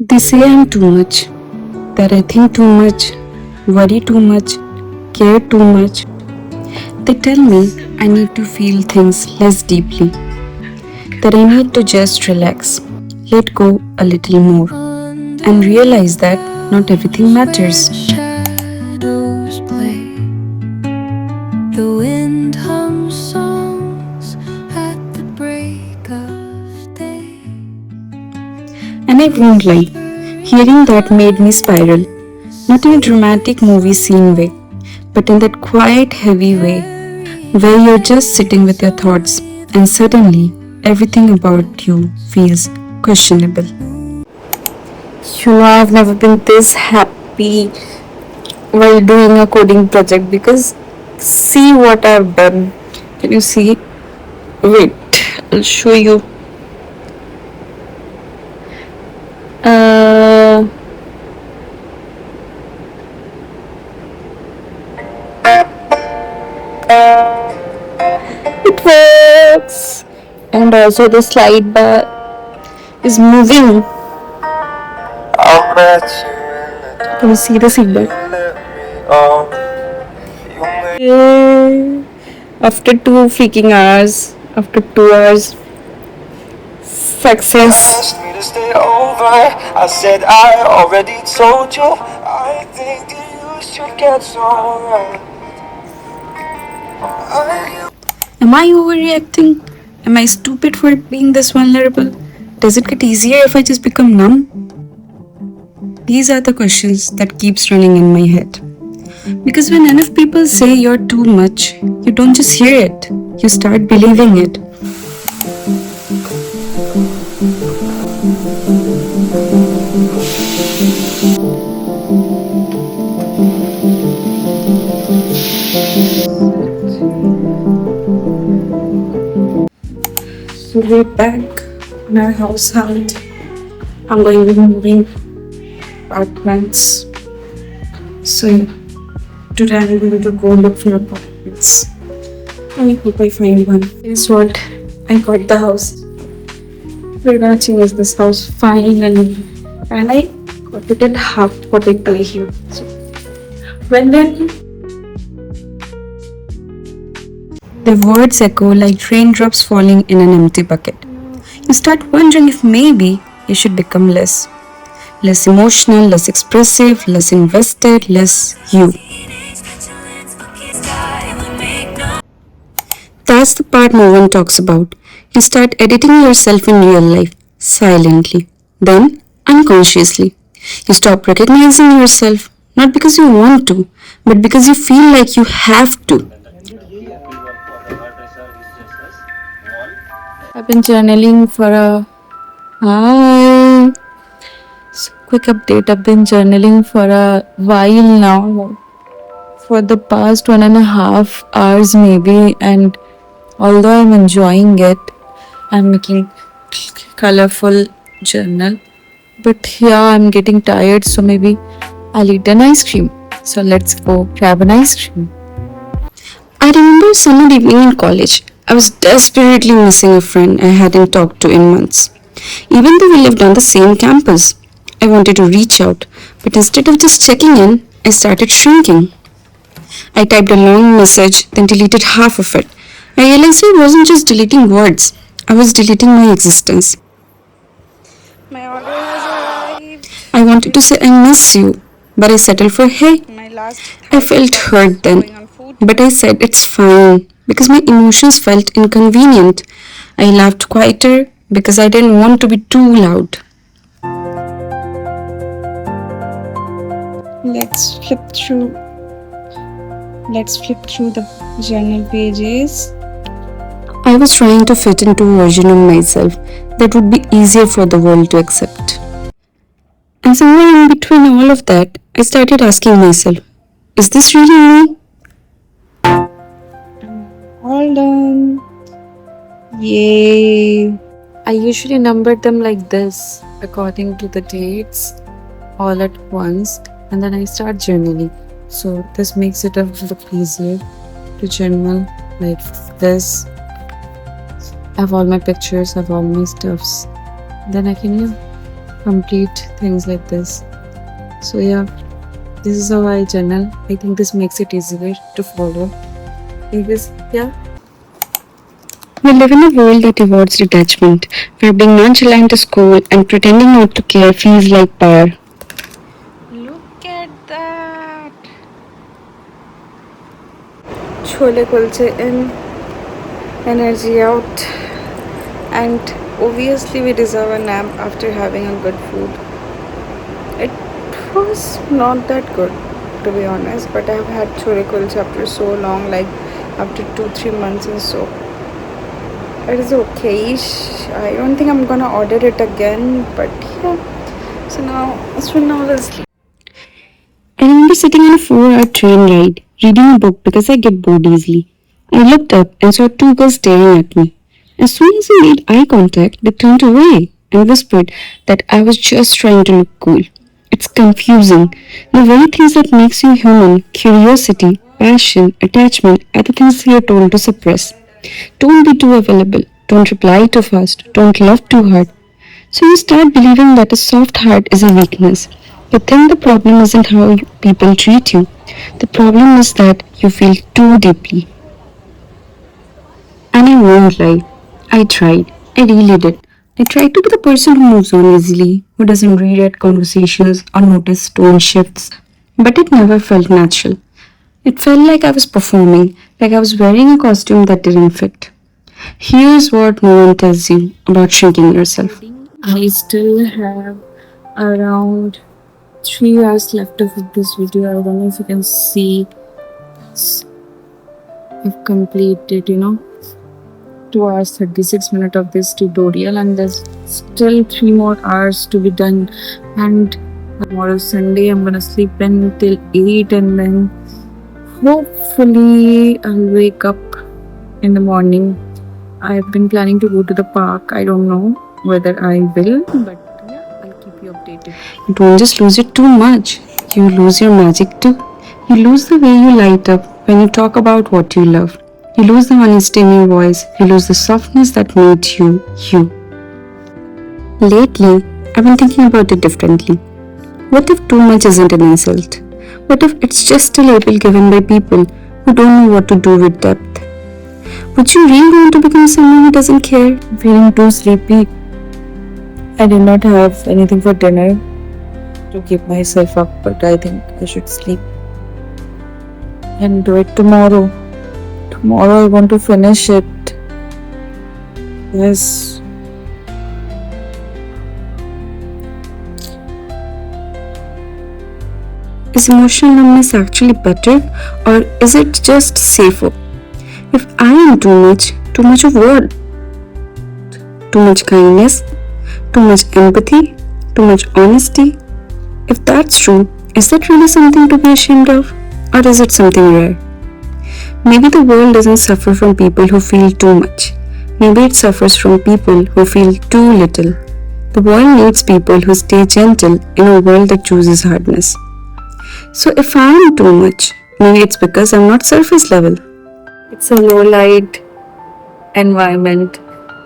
They say I'm too much, that I think too much, worry too much, care too much. They tell me I need to feel things less deeply, that I need to just relax, let go a little more, and realize that not everything matters. Shadows play. The wind hums songs at the break of day. And I won't lie, hearing that made me spiral, not in a dramatic movie scene way, but in that quiet, heavy way, where you're just sitting with your thoughts and suddenly everything about you feels questionable. I've never been this happy while doing a coding project because see what I've done. Can you see? Wait, I'll show you. It works, and also the slide bar is moving. Can you see the seatbelt? Yay. After 2 freaking hours, after 2 hours, success. Asked me to stay over. I said I already told you. I think that you should get some rest. Am I overreacting? Am I stupid for being this vulnerable? Does it get easier if I just become numb? These are the questions that keeps running in my head. Because when enough people say you're too much, you don't just hear it, you start believing it. So we're back in our house hunt. I'm going to be moving apartments. So today I'm going to go look for apartments. I hope I find one. Guess what? I got the house. We're gonna change this house finally. And I got it at half what I pay here. So when then the words echo like raindrops falling in an empty bucket. You start wondering if maybe you should become less emotional, less expressive, less invested, less you. That's the part no one talks about. You start editing yourself in real life, silently, then unconsciously. You stop recognizing yourself, not because you want to, but because you feel like you have to. I've been journaling for a... Hi! So, quick update, I've been journaling for a while now. For the past 1.5 hours maybe, and although I'm enjoying it, I'm making colorful journal. But yeah, I'm getting tired, so maybe I'll eat an ice cream. So let's go grab an ice cream. I remember summer evening in college. I was desperately missing a friend I hadn't talked to in months. Even though we lived on the same campus, I wanted to reach out, but instead of just checking in, I started shrinking. I typed a long message, then deleted half of it. I realized I wasn't just deleting words, I was deleting my existence. My order has arrived. I wanted to say I miss you, but I settled for hey. My last I felt hurt then, going on food. but I said it's fine because my emotions felt inconvenient. I laughed quieter because I didn't want to be too loud. Let's flip through the journal pages. I was trying to fit into a version of myself that would be easier for the world to accept. And somewhere in between all of that, I started asking myself, is this really me? All done. Yay. I usually number them like this, according to the dates, all at once, and then I start journaling. So this makes it a little easier to journal like this. I have all my pictures, I have all my stuffs. Then I can complete things like this. So yeah, this is how I journal. I think this makes it easier to follow. Because yeah. We live in a world that rewards detachment, where being nonchalant is cool and pretending not to care feels like power. Look at that. Chole kulche in, energy out, and obviously we deserve a nap after having a good food. It was not that good, to be honest, but I've had chole kulche after so long, like after 2-3 months, and so it is okay-ish. I don't think I'm gonna order it again, but yeah. So now we'll sleep. I remember sitting on a 4-hour train ride, reading a book because I get bored easily. I looked up and saw two girls staring at me. As soon as I made eye contact, they turned away and whispered that I was just trying to look cool. It's confusing. The very things that makes you human, curiosity, passion, attachment, are the things you're told to suppress. Don't be too available. Don't reply too fast. Don't love too hard. So you start believing that a soft heart is a weakness. You think the problem isn't how people treat you. The problem is that you feel too deeply. And I won't lie. I tried. I really did. I tried to be the person who moves on easily, who doesn't reread conversations or notice tone shifts. But it never felt natural. It felt like I was performing, like I was wearing a costume that didn't fit. Here's what no one tells you about shrinking yourself. I still have around 3 hours left of this video. I don't know if you can see. I've completed, 2 hours 36 minutes of this tutorial, and there's still 3 more hours to be done. And tomorrow Sunday, I'm gonna sleep in till 8, and then hopefully I'll wake up in the morning. I've been planning to go to the park. I don't know whether I will, but yeah, I'll keep you updated. You don't just lose it too much, you lose your magic too. You lose the way you light up when you talk about what you love. You lose the honesty in your voice. You lose the softness that made you, you. Lately, I've been thinking about it differently. What if too much isn't an insult? What if it's just a label given by people who don't know what to do with depth? Would you really want to become someone who doesn't care? I'm feeling too sleepy. I did not have anything for dinner to keep myself up, but I think I should sleep and do it tomorrow. Tomorrow I want to finish it. Yes. Is emotional numbness actually better, or is it just safer? If I am too much of what? Too much kindness? Too much empathy? Too much honesty? If that's true, is that really something to be ashamed of? Or is it something rare? Maybe the world doesn't suffer from people who feel too much. Maybe it suffers from people who feel too little. The world needs people who stay gentle in a world that chooses hardness. So if I am too much, maybe it's because I'm not surface level. It's a low light environment,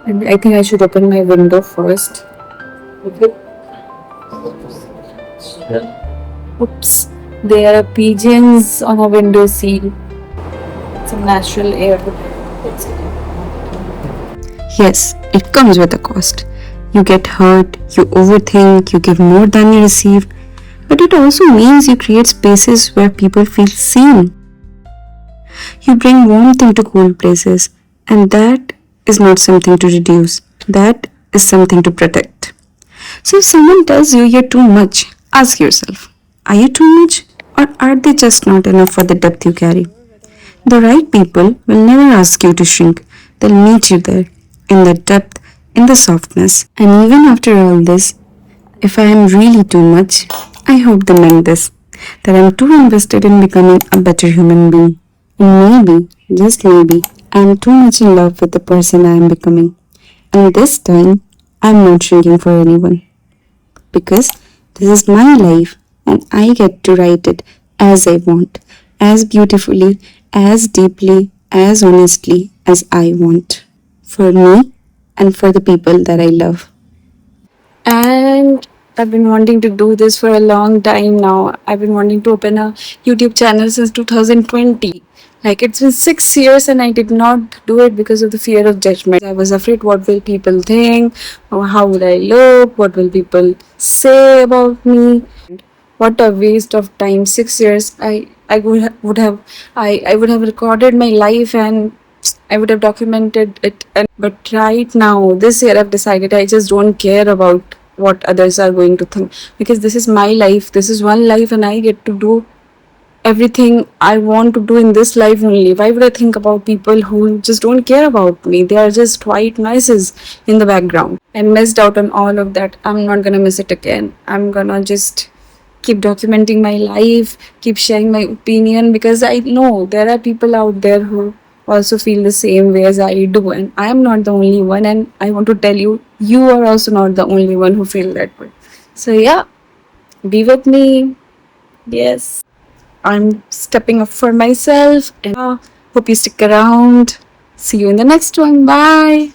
and I think I should open my window first. Okay. Oops, there are pigeons on a window sill. Some natural air. Yes, it comes with a cost. You get hurt, you overthink, you give more than you receive, but it also means you create spaces where people feel seen. You bring warmth into cold places, and that is not something to reduce, that is something to protect. So if someone tells you you're too much, ask yourself, are you too much, or are they just not enough for the depth you carry? The right people will never ask you to shrink, they'll meet you there, in the depth, in the softness. And even after all this, if I am really too much, I hope they meant this, that I'm too invested in becoming a better human being. And maybe, just maybe, I'm too much in love with the person I am becoming. And this time, I'm not shrinking for anyone. Because this is my life and I get to write it as I want, as beautifully, as deeply, as honestly as I want. For me and for the people that I love. And I've been wanting to do this for a long time now. I've been wanting to open a YouTube channel since 2020. Like it's been 6 years and I did not do it because of the fear of judgment. I was afraid what will people think, or how would I look, what will people say about me. What a waste of time. 6 years. I would have recorded my life and I would have documented it. But right now, this year, I've decided I just don't care about what others are going to think, because this is my life. This is one life, and I get to do everything I want to do in this life only. Why would I think about people who just don't care about me? They are just white noises in the background. I missed out on all of that. I'm not gonna miss it again. I'm gonna just keep documenting my life, keep sharing my opinion, because I know there are people out there who also feel the same way as I do, and I am not the only one. And I want to tell you, you are also not the only one who feel that way. So yeah, be with me. Yes, I'm stepping up for myself, and hope you stick around. See you in the next one. Bye.